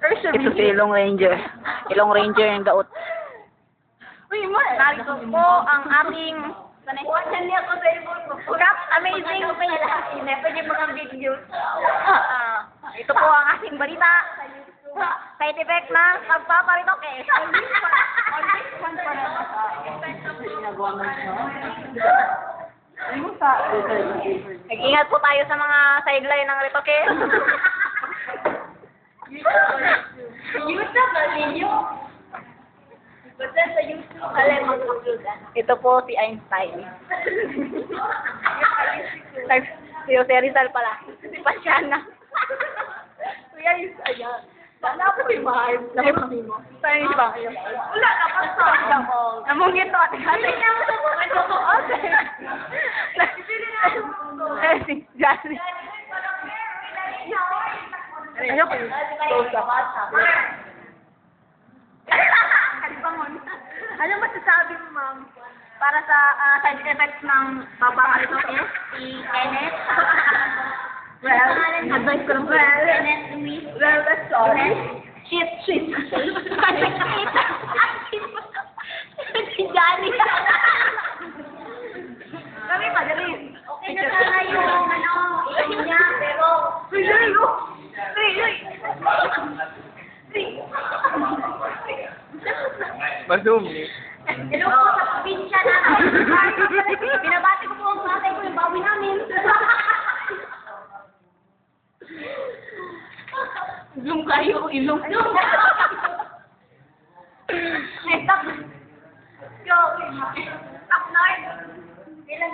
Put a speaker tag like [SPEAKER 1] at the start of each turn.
[SPEAKER 1] Ito si Ilong Ranger. Ilong Ranger yung daot.
[SPEAKER 2] Narito po ang aming Cup Amazing Pwede mga video. Ito po ang ating balita. Side effect ng pagpaparitoke. Nag-ingat po tayo sa mga sideline ng ritoke. YouTube na ninyo. Basta sa YouTube, alam mag-upload. Ito po si Einstein. Si Jose Rizal pala. Si Pasiana. Kuya is, ayan. Sana po yung mahal. Nakipagin mo. Saan yung iba? Wala, nakasama ko. Namungit to. Hindi niya mo sa buhay ko. Si Jasmine. Ayoko yun. Ano masasabi mo, ma'am? Para sa side effects ng papakalitoke, si Kenneth. Well, advice ko lang. Well, that's all. Shit. Si Johnny. Kami pa, dali. Okay na sana yung ilong niya, pero...
[SPEAKER 3] Masumi.
[SPEAKER 2] Hello po sa probinsya na. Binabati ko po ang tatay ko yung bawi namin. Zoom kayo, ilong. Stop. Go. Stop, Lord. Ilan